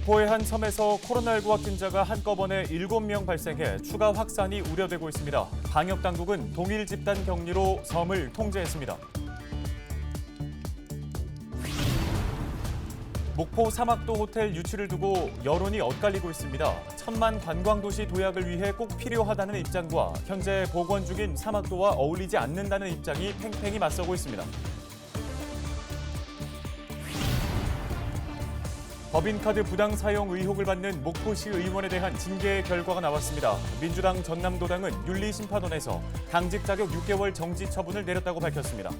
목포의 한 섬에서 코로나19 확진자가 한꺼번에 7명 발생해 추가 확산이 우려되고 있습니다. 방역당국은 동일 집단 격리로 섬을 통제했습니다. 목포 사막도 호텔 유치를 두고 여론이 엇갈리고 있습니다. 천만 관광도시 도약을 위해 꼭 필요하다는 입장과 현재 복원 중인 사막도와 어울리지 않는다는 입장이 팽팽히 맞서고 있습니다. 법인카드 부당 사용 의혹을 받는 목포시 의원에 대한 징계 결과가 나왔습니다. 민주당 전남도당은 윤리심판원에서 당직 자격 6개월 정지 처분을 내렸다고 밝혔습니다.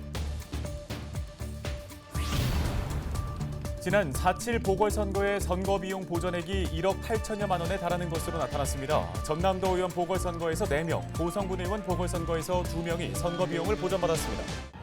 지난 4.7 보궐선거의 선거비용 보전액이 1억 8천여만 원에 달하는 것으로 나타났습니다. 전남도 의원 보궐선거에서 4명, 고성군 의원 보궐선거에서 2명이 선거비용을 보전받았습니다.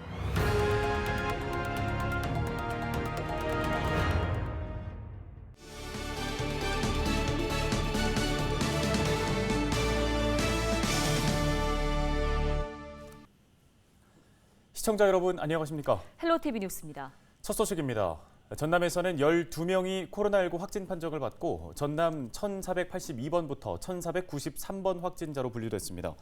시청자 여러분 안녕하십니까? 헬로티비 뉴스입니다. 첫 소식입니다. 전남에서는 12명이 코로나19 확진 판정을 받고 전남 1482번부터 1493번 확진자로 분류됐습니다.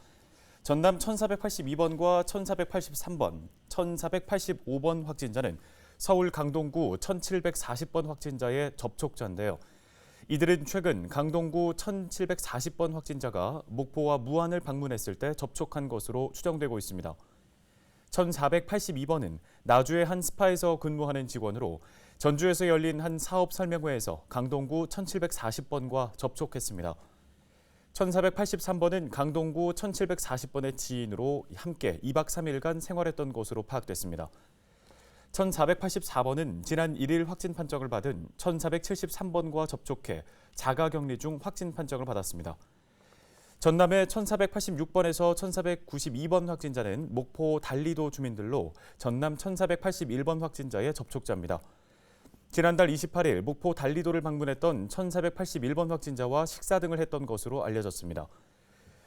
전남 1482번과 1483번, 1485번 확진자는 서울 강동구 1740번 확진자의 접촉자인데요. 이들은 최근 강동구 1740번 확진자가 목포와 무안을 방문했을 때 접촉한 것으로 추정되고 있습니다. 1482번은 나주의 한 스파에서 근무하는 직원으로 전주에서 열린 한 사업 설명회에서 강동구 1740번과 접촉했습니다. 1483번은 강동구 1740번의 지인으로 함께 2박 3일간 생활했던 것으로 파악됐습니다. 1484번은 지난 1일 확진 판정을 받은 1473번과 접촉해 자가격리 중 확진 판정을 받았습니다. 전남의 1486번에서 1492번 확진자는 목포 달리도 주민들로 전남 1481번 확진자의 접촉자입니다. 지난달 28일 목포 달리도를 방문했던 1481번 확진자와 식사 등을 했던 것으로 알려졌습니다.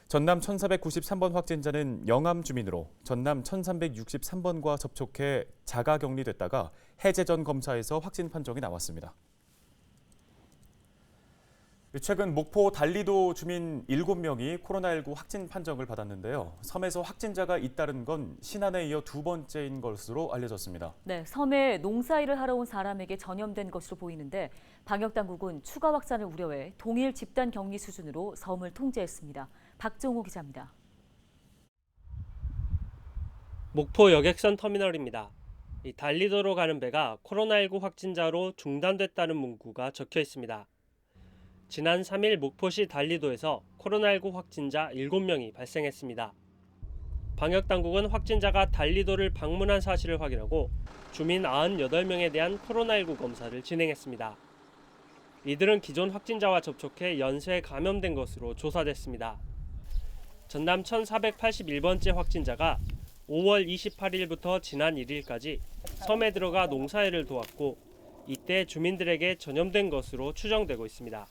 전남 1493번 확진자는 영암 주민으로 전남 1363번과 접촉해 자가격리됐다가 해제 전 검사에서 확진 판정이 나왔습니다. 최근 목포 달리도 주민 7명이 코로나19 확진 판정을 받았는데요. 섬에서 확진자가 잇따른 건 신안에 이어 두 번째인 것으로 알려졌습니다. 네, 섬에 농사일을 하러 온 사람에게 전염된 것으로 보이는데 방역당국은 추가 확산을 우려해 동일 집단 격리 수준으로 섬을 통제했습니다. 박종호 기자입니다. 목포 여객선 터미널입니다. 이 달리도로 가는 배가 코로나19 확진자로 중단됐다는 문구가 적혀 있습니다. 지난 3일 목포시 달리도에서 코로나19 확진자 7명이 발생했습니다. 방역당국은 확진자가 달리도를 방문한 사실을 확인하고 주민 98명에 대한 코로나19 검사를 진행했습니다. 이들은 기존 확진자와 접촉해 연쇄 감염된 것으로 조사됐습니다. 전남 1481번째 확진자가 5월 28일부터 지난 1일까지 섬에 들어가 농사일을 도왔고 이때 주민들에게 전염된 것으로 추정되고 있습니다.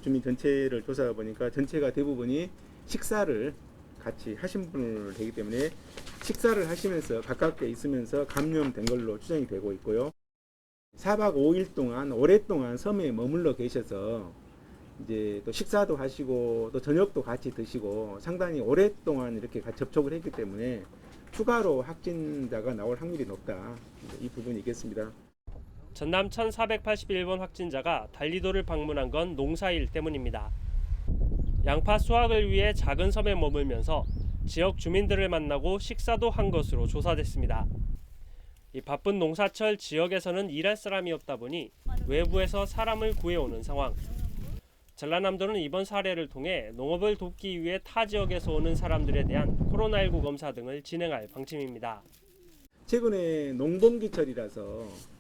주민 전체를 조사해 보니까 전체가 대부분이 식사를 같이 하신 분을 되기 때문에 식사를 하시면서 가깝게 있으면서 감염된 걸로 추정이 되고 있고요. 4박 5일 동안 오랫동안 섬에 머물러 계셔서 이제 또 식사도 하시고 또 저녁도 같이 드시고 상당히 오랫동안 이렇게 같이 접촉을 했기 때문에 추가로 확진자가 나올 확률이 높다. 이 부분이 있겠습니다. 전남 1481번 확진자가 달리도를 방문한 건 농사일 때문입니다. 양파 수확을 위해 작은 섬에 머물면서 지역 주민들을 만나고 식사도 한 것으로 조사됐습니다. 이 바쁜 농사철 지역에서는 일할 사람이 없다 보니 외부에서 사람을 구해오는 상황. 전라남도는 이번 사례를 통해 농업을 돕기 위해 타 지역에서 오는 사람들에 대한 코로나19 검사 등을 진행할 방침입니다. 최근에 농번기철이라서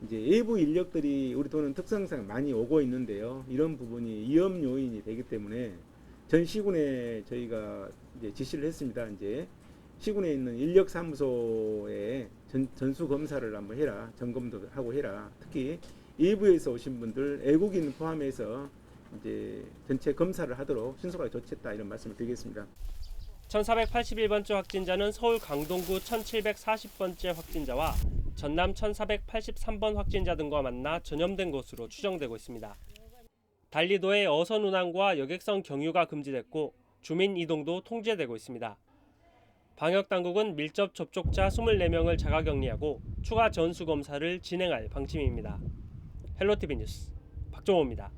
이제 외부 인력들이 우리 도는 특성상 많이 오고 있는데요. 이런 부분이 위험 요인이 되기 때문에 전 시군에 저희가 이제 지시를 했습니다. 이제 시군에 있는 인력사무소에 전수 검사를 한번 해라, 점검도 하고 해라. 특히 외부에서 오신 분들, 외국인 포함해서 이제 전체 검사를 하도록 신속하게 조치했다 이런 말씀을 드리겠습니다. 1481번째 확진자는 서울 강동구 1740번째 확진자와 전남 1483번 확진자 등과 만나 전염된 것으로 추정되고 있습니다. 달리도의 어선 운항과 여객선 경유가 금지됐고 주민 이동도 통제되고 있습니다. 방역당국은 밀접 접촉자 24명을 자가격리하고 추가 전수검사를 진행할 방침입니다. 헬로티비 뉴스 박종호입니다.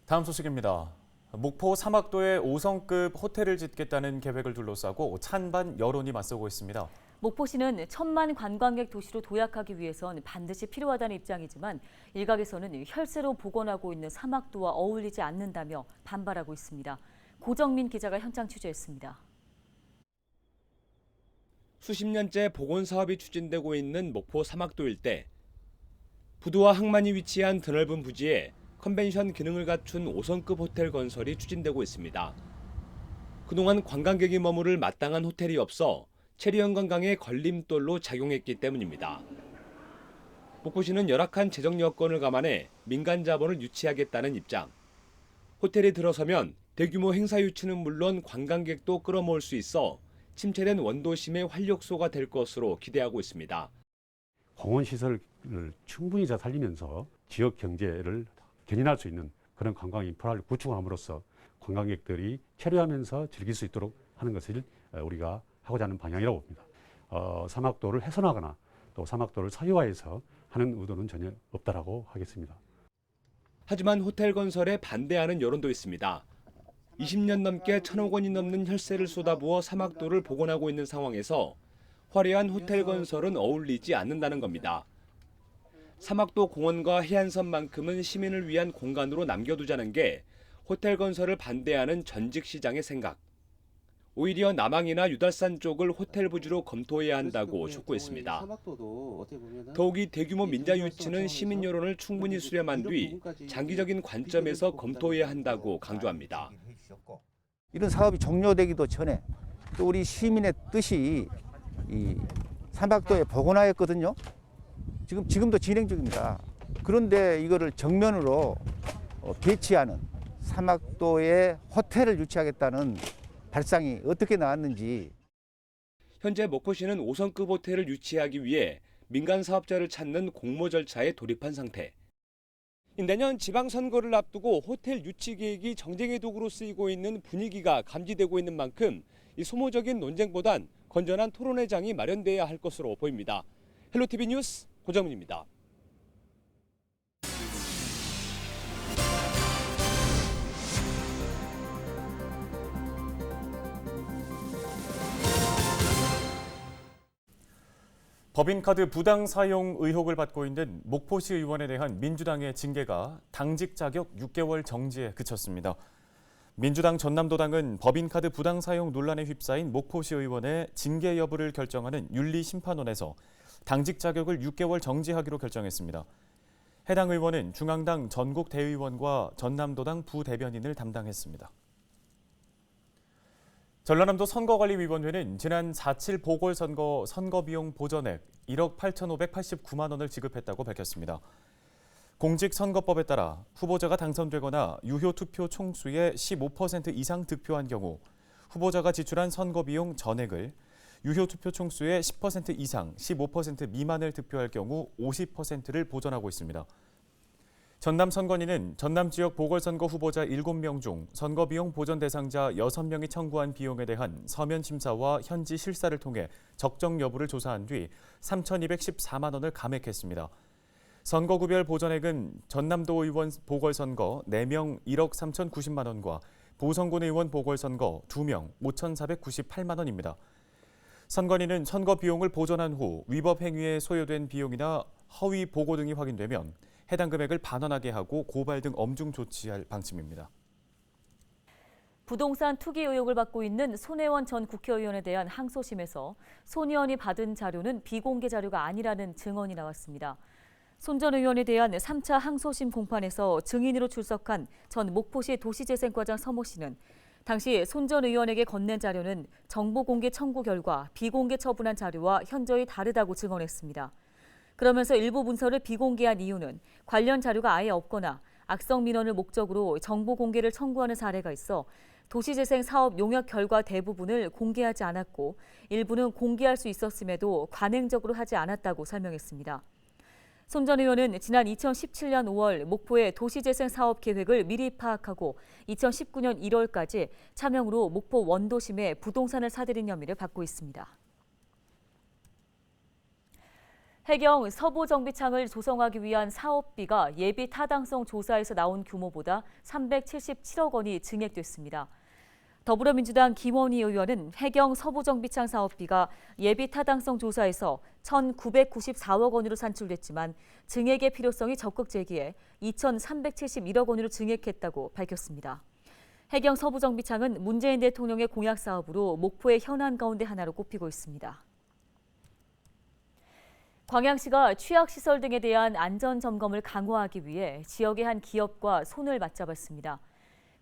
다음 소식입니다. 목포 사막도에 5성급 호텔을 짓겠다는 계획을 둘러싸고 찬반 여론이 맞서고 있습니다. 목포시는 1,000만 관광객 도시로 도약하기 위해선 반드시 필요하다는 입장이지만 일각에서는 혈세로 복원하고 있는 사막도와 어울리지 않는다며 반발하고 있습니다. 고정민 기자가 현장 취재했습니다. 수십 년째 복원 사업이 추진되고 있는 목포 사막도 일대. 부두와 항만이 위치한 드넓은 부지에 컨벤션 기능을 갖춘 5성급 호텔 건설이 추진되고 있습니다. 그동안 관광객이 머무를 마땅한 호텔이 없어 체리형 관광의 걸림돌로 작용했기 때문입니다. 목포시는 열악한 재정 여건을 감안해 민간 자본을 유치하겠다는 입장. 호텔이 들어서면 대규모 행사 유치는 물론 관광객도 끌어모을 수 있어 침체된 원도심의 활력소가 될 것으로 기대하고 있습니다. 공원 시설을 충분히 잘 살리면서 지역 경제를 견인할 수 있는 그런 관광 인프라를 구축함으로써 관광객들이 체류하면서 즐길 수 있도록 하는 것을 우리가 하고자 하는 방향이라고 봅니다. 사막도를 훼손하거나 또 사막도를 사유화해서 하는 의도는 전혀 없다라고 하겠습니다. 하지만 호텔 건설에 반대하는 여론도 있습니다. 20년 넘게 1,000억 원이 넘는 혈세를 쏟아부어 사막도를 복원하고 있는 상황에서 화려한 호텔 건설은 어울리지 않는다는 겁니다. 사막도 공원과 해안선만큼은 시민을 위한 공간으로 남겨두자는 게 호텔 건설을 반대하는 전직 시장의 생각. 오히려 남항이나 유달산 쪽을 호텔 부지로 검토해야 한다고 촉구했습니다. 더욱이 대규모 민자 유치는 시민 여론을 충분히 수렴한 뒤 장기적인 관점에서 검토해야 한다고 강조합니다. 이런 사업이 종료되기도 전에 또 우리 시민의 뜻이 이 사막도에 복원하였거든요. 지금도 진행 중입니다. 그런데 이거를 정면으로 배치하는 사막도에 호텔을 유치하겠다는 발상이 어떻게 나왔는지. 현재 목포시는 5성급 호텔을 유치하기 위해 민간 사업자를 찾는 공모 절차에 돌입한 상태. 내년 지방선거를 앞두고 호텔 유치 계획이 정쟁의 도구로 쓰이고 있는 분위기가 감지되고 있는 만큼 이 소모적인 논쟁보단 건전한 토론의 장이 마련돼야 할 것으로 보입니다. 헬로티비 뉴스 고정민입니다. 법인카드 부당 사용 의혹을 받고 있는 목포시 의원에 대한 민주당의 징계가 당직 자격 6개월 정지에 그쳤습니다. 민주당 전남도당은 법인카드 부당 사용 논란에 휩싸인 목포시 의원의 징계 여부를 결정하는 윤리심판원에서 당직 자격을 6개월 정지하기로 결정했습니다. 해당 의원은 중앙당 전국 대의원과 전남도당 부대변인을 담당했습니다. 전라남도 선거관리위원회는 지난 4.7 보궐선거 선거비용 보전액 1억 8,589만 원을 지급했다고 밝혔습니다. 공직선거법에 따라 후보자가 당선되거나 유효 투표 총수의 15% 이상 득표한 경우 후보자가 지출한 선거비용 전액을 유효 투표 총수의 10% 이상 15% 미만을 득표할 경우 50%를 보전하고 있습니다. 전남 선관위는 전남 지역 보궐선거 후보자 7명 중 선거비용 보전 대상자 6명이 청구한 비용에 대한 서면 심사와 현지 실사를 통해 적정 여부를 조사한 뒤 3,214만 원을 감액했습니다. 선거구별 보전액은 전남도 의원 보궐선거 4명 1억 3,090만 원과 보성군 의원 보궐선거 2명 5,498만 원입니다. 선관위는 선거 비용을 보전한 후 위법 행위에 소요된 비용이나 허위 보고 등이 확인되면 해당 금액을 반환하게 하고 고발 등 엄중 조치할 방침입니다. 부동산 투기 의혹을 받고 있는 손혜원 전 국회의원에 대한 항소심에서 손 의원이 받은 자료는 비공개 자료가 아니라는 증언이 나왔습니다. 손 전 의원에 대한 3차 항소심 공판에서 증인으로 출석한 전 목포시 도시재생과장 서모 씨는 당시 손 전 의원에게 건넨 자료는 정보 공개 청구 결과 비공개 처분한 자료와 현저히 다르다고 증언했습니다. 그러면서 일부 문서를 비공개한 이유는 관련 자료가 아예 없거나 악성 민원을 목적으로 정보 공개를 청구하는 사례가 있어 도시재생 사업 용역 결과 대부분을 공개하지 않았고 일부는 공개할 수 있었음에도 관행적으로 하지 않았다고 설명했습니다. 손 전 의원은 지난 2017년 5월 목포의 도시재생 사업 계획을 미리 파악하고 2019년 1월까지 차명으로 목포 원도심에 부동산을 사들인 혐의를 받고 있습니다. 해경 서부정비창을 조성하기 위한 사업비가 예비 타당성 조사에서 나온 규모보다 377억 원이 증액됐습니다. 더불어민주당 김원희 의원은 해경 서부정비창 사업비가 예비 타당성 조사에서 1,994억 원으로 산출됐지만 증액의 필요성이 적극 제기해 2,371억 원으로 증액했다고 밝혔습니다. 해경 서부정비창은 문재인 대통령의 공약 사업으로 목포의 현안 가운데 하나로 꼽히고 있습니다. 광양시가 취약시설 등에 대한 안전점검을 강화하기 위해 지역의 한 기업과 손을 맞잡았습니다.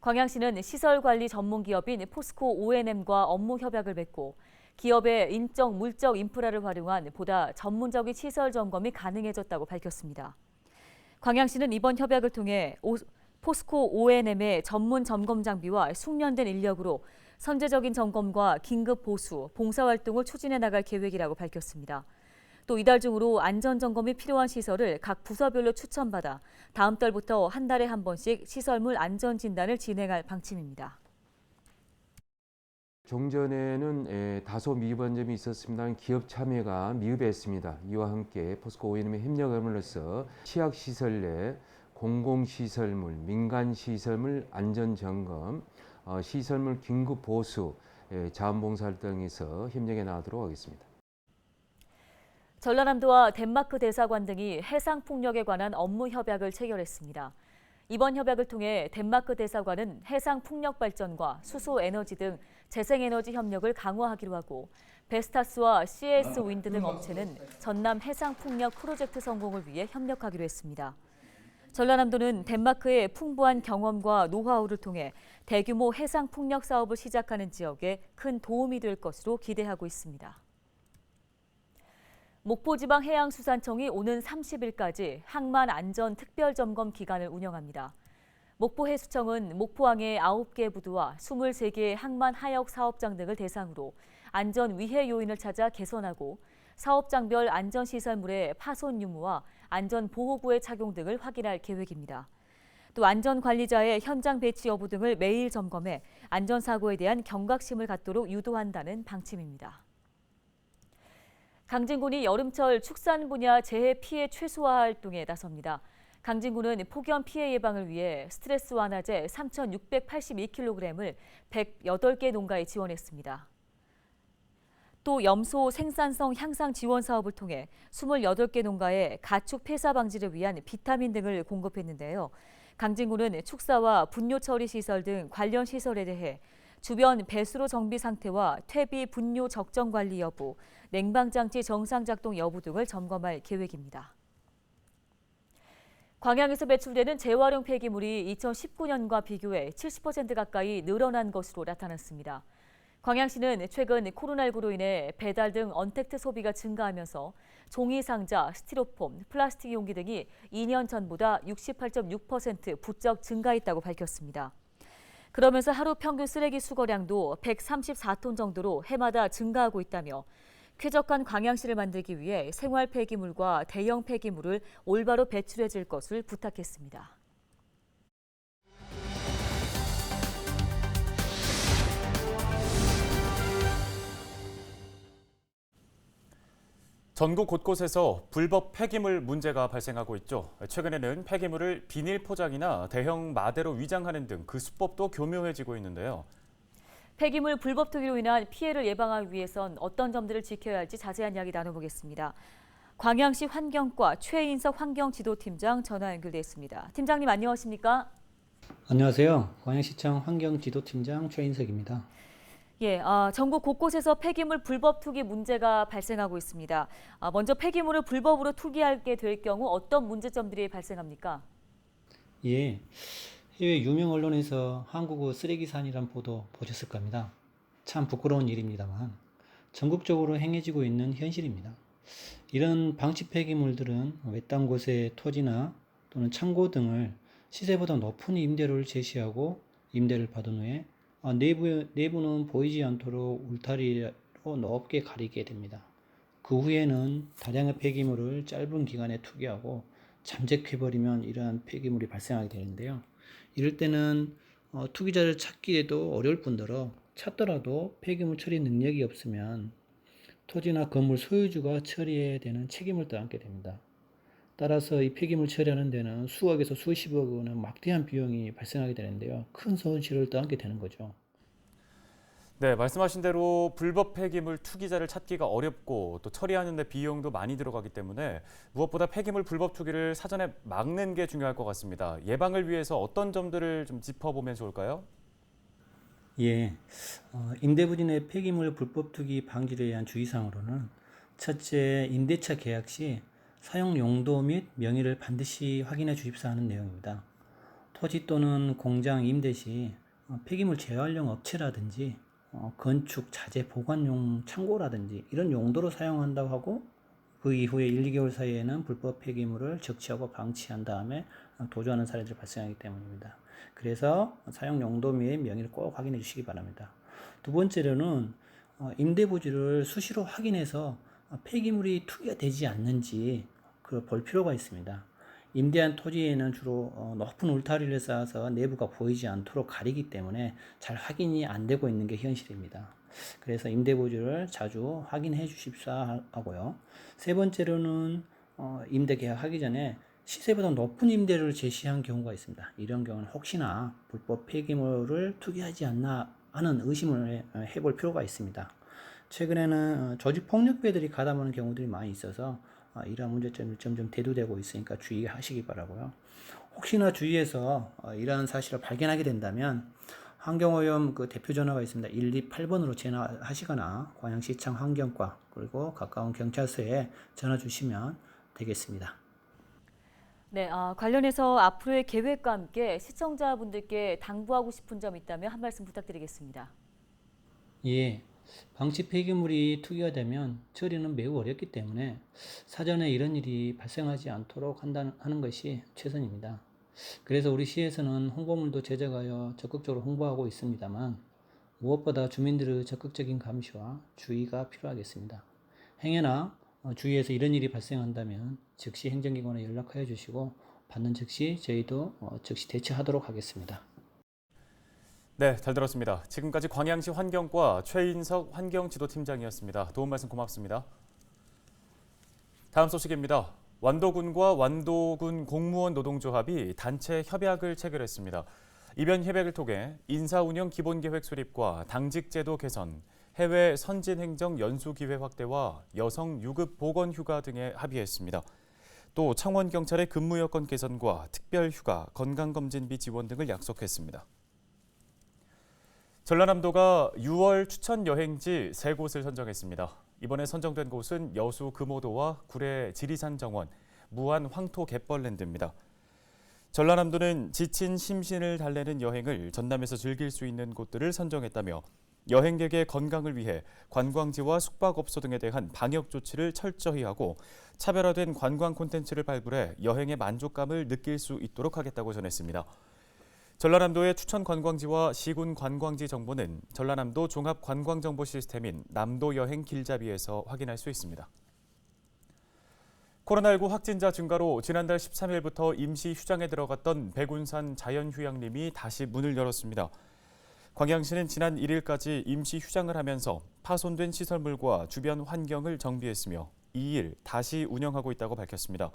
광양시는 시설관리 전문기업인 포스코 O&M과 업무 협약을 맺고 기업의 인적, 물적 인프라를 활용한 보다 전문적인 시설 점검이 가능해졌다고 밝혔습니다. 광양시는 이번 협약을 통해 포스코 O&M의 전문 점검 장비와 숙련된 인력으로 선제적인 점검과 긴급 보수, 봉사활동을 추진해 나갈 계획이라고 밝혔습니다. 또 이달 중으로 안전점검이 필요한 시설을 각 부서별로 추천받아 다음 달부터 한 달에 한 번씩 시설물 안전진단을 진행할 방침입니다. 종전에는 다소 미흡한 점이 있었습니다만 기업 참여가 미흡했습니다. 이와 함께 포스코 O&M의 협력을 함으로써 취약시설 내 공공시설물, 민간시설물 안전점검, 시설물 긴급보수, 자원봉사활동에서 협력해 나가도록 하겠습니다. 전라남도와 덴마크 대사관 등이 해상폭력에 관한 업무 협약을 체결했습니다. 이번 협약을 통해 덴마크 대사관은 해상폭력 발전과 수소에너지 등 재생에너지 협력을 강화하기로 하고 베스타스와 CS 윈드 등 업체는 전남 해상폭력 프로젝트 성공을 위해 협력하기로 했습니다. 전라남도는 덴마크의 풍부한 경험과 노하우를 통해 대규모 해상폭력 사업을 시작하는 지역에 큰 도움이 될 것으로 기대하고 있습니다. 목포지방해양수산청이 오는 30일까지 항만 안전 특별점검 기간을 운영합니다. 목포해수청은 목포항의 9개 부두와 23개의 항만 하역 사업장 등을 대상으로 안전 위해 요인을 찾아 개선하고 사업장별 안전시설물의 파손 유무와 안전보호구의 착용 등을 확인할 계획입니다. 또 안전관리자의 현장 배치 여부 등을 매일 점검해 안전사고에 대한 경각심을 갖도록 유도한다는 방침입니다. 강진군이 여름철 축산 분야 재해 피해 최소화 활동에 나섭니다. 강진군은 폭염 피해 예방을 위해 스트레스 완화제 3,682kg을 108개 농가에 지원했습니다. 또 염소 생산성 향상 지원 사업을 통해 28개 농가에 가축 폐사 방지를 위한 비타민 등을 공급했는데요. 강진군은 축사와 분뇨 처리 시설 등 관련 시설에 대해 주변 배수로 정비 상태와 퇴비 분뇨 적정 관리 여부, 냉방장치 정상 작동 여부 등을 점검할 계획입니다. 광양에서 배출되는 재활용 폐기물이 2019년과 비교해 70% 가까이 늘어난 것으로 나타났습니다. 광양시는 최근 코로나19로 인해 배달 등 언택트 소비가 증가하면서 종이 상자, 스티로폼, 플라스틱 용기 등이 2년 전보다 68.6% 부쩍 증가했다고 밝혔습니다. 그러면서 하루 평균 쓰레기 수거량도 134톤 정도로 해마다 증가하고 있다며 쾌적한 광양시를 만들기 위해 생활 폐기물과 대형 폐기물을 올바로 배출해 줄 것을 부탁했습니다. 전국 곳곳에서 불법 폐기물 문제가 발생하고 있죠. 최근에는 폐기물을 비닐 포장이나 대형 마대로 위장하는 등 그 수법도 교묘해지고 있는데요. 폐기물 불법 투기로 인한 피해를 예방하기 위해선 어떤 점들을 지켜야 할지 자세한 이야기 나눠보겠습니다. 광양시 환경과 최인석 환경지도팀장 전화 연결돼 있습니다. 팀장님 안녕하십니까? 안녕하세요. 광양시청 환경지도팀장 최인석입니다. 예, 전국 곳곳에서 폐기물 불법 투기 문제가 발생하고 있습니다. 먼저 폐기물을 불법으로 투기하게 될 경우 어떤 문제점들이 발생합니까? 예, 해외 유명 언론에서 한국의 쓰레기산이란 보도 보셨을 겁니다. 참 부끄러운 일입니다만 전국적으로 행해지고 있는 현실입니다. 이런 방치 폐기물들은 외딴 곳의 토지나 또는 창고 등을 시세보다 높은 임대료를 제시하고 임대를 받은 후에 내부는 보이지 않도록 울타리로 높게 가리게 됩니다. 그 후에는 다량의 폐기물을 짧은 기간에 투기하고 잠적해버리면 이러한 폐기물이 발생하게 되는데요. 이럴 때는 투기자를 찾기에도 어려울 뿐더러 찾더라도 폐기물 처리 능력이 없으면 토지나 건물 소유주가 처리해야 되는 책임을 떠안게 됩니다. 따라서 이 폐기물 처리하는 데는 수억에서 수십억 원의 막대한 비용이 발생하게 되는데요. 큰 손실을 떠안게 되는 거죠. 네, 말씀하신 대로 불법 폐기물 투기자를 찾기가 어렵고 또 처리하는 데 비용도 많이 들어가기 때문에 무엇보다 폐기물 불법 투기를 사전에 막는 게 중요할 것 같습니다. 예방을 위해서 어떤 점들을 좀 짚어보면 좋을까요? 예, 임대부진의 폐기물 불법 투기 방지를 위한 주의사항으로는 첫째, 임대차 계약 시 사용 용도 및 명의를 반드시 확인해 주십사 하는 내용입니다. 토지 또는 공장 임대 시 폐기물 재활용 업체라든지 건축 자재 보관용 창고라든지 이런 용도로 사용한다고 하고 그 이후에 1, 2개월 사이에는 불법 폐기물을 적치하고 방치한 다음에 도주하는 사례들이 발생하기 때문입니다. 그래서 사용 용도 및 명의를 꼭 확인해 주시기 바랍니다. 두 번째로는 임대부지를 수시로 확인해서 폐기물이 투기가 되지 않는지 볼 필요가 있습니다. 임대한 토지에는 주로 높은 울타리를 쌓아서 내부가 보이지 않도록 가리기 때문에 잘 확인이 안 되고 있는 게 현실입니다. 그래서 임대부지를 자주 확인해 주십사 하고요. 세 번째로는 임대 계약하기 전에 시세보다 높은 임대료를 제시한 경우가 있습니다. 이런 경우는 혹시나 불법 폐기물을 투기하지 않나 하는 의심을 해볼 필요가 있습니다. 최근에는 조직폭력배들이 가담하는 경우들이 많이 있어서 이러한 문제점이 점점 대두되고 있으니까 주의하시기 바라고요. 혹시나 주위에서 이러한 사실을 발견하게 된다면 환경오염 대표 전화가 있습니다. 128번으로 전화하시거나 광양시청 환경과 그리고 가까운 경찰서에 전화 주시면 되겠습니다. 네, 관련해서 앞으로의 계획과 함께 시청자분들께 당부하고 싶은 점 있다면 한 말씀 부탁드리겠습니다. 예, 방치 폐기물이 투기가 되면 처리는 매우 어렵기 때문에 사전에 이런 일이 발생하지 않도록 하는 것이 최선입니다. 그래서 우리 시에서는 홍보물도 제작하여 적극적으로 홍보하고 있습니다만 무엇보다 주민들의 적극적인 감시와 주의가 필요하겠습니다. 행여나 주위에서 이런 일이 발생한다면 즉시 행정기관에 연락하여 주시고 받는 즉시 저희도 즉시 대처하도록 하겠습니다. 네, 잘 들었습니다. 지금까지 광양시 환경과 최인석 환경지도팀장이었습니다. 도움 말씀 고맙습니다. 다음 소식입니다. 완도군과 완도군 공무원 노동조합이 단체 협약을 체결했습니다. 이번 협약을 통해 인사운영 기본계획 수립과 당직제도 개선, 해외 선진행정 연수기회 확대와 여성 유급 보건휴가 등에 합의했습니다. 또 창원경찰의 근무여건 개선과 특별휴가, 건강검진비 지원 등을 약속했습니다. 전라남도가 6월 추천 여행지 3곳을 선정했습니다. 이번에 선정된 곳은 여수 금오도와 구례 지리산 정원, 무안 황토 갯벌랜드입니다. 전라남도는 지친 심신을 달래는 여행을 전남에서 즐길 수 있는 곳들을 선정했다며 여행객의 건강을 위해 관광지와 숙박업소 등에 대한 방역 조치를 철저히 하고 차별화된 관광 콘텐츠를 발굴해 여행의 만족감을 느낄 수 있도록 하겠다고 전했습니다. 전라남도의 추천 관광지와 시군 관광지 정보는 전라남도 종합관광정보 시스템인 남도여행 길잡이에서 확인할 수 있습니다. 코로나19 확진자 증가로 지난달 13일부터 임시 휴장에 들어갔던 백운산 자연휴양림이 다시 문을 열었습니다. 광양시는 지난 1일까지 임시 휴장을 하면서 파손된 시설물과 주변 환경을 정비했으며 2일 다시 운영하고 있다고 밝혔습니다.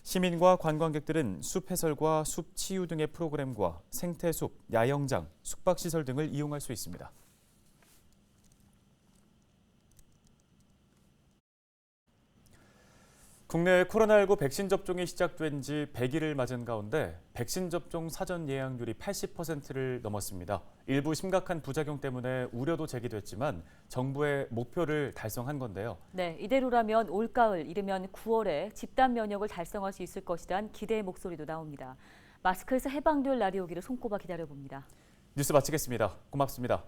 시민과 관광객들은 숲 해설과 숲 치유 등의 프로그램과 생태숲, 야영장, 숙박시설 등을 이용할 수 있습니다. 국내 코로나19 백신 접종이 시작된 지 100일을 맞은 가운데 백신 접종 사전 예약률이 80%를 넘었습니다. 일부 심각한 부작용 때문에 우려도 제기됐지만 정부의 목표를 달성한 건데요. 네, 이대로라면 올가을, 이르면 9월에 집단 면역을 달성할 수 있을 것이란 기대의 목소리도 나옵니다. 마스크에서 해방될 날이 오기를 손꼽아 기다려봅니다. 뉴스 마치겠습니다. 고맙습니다.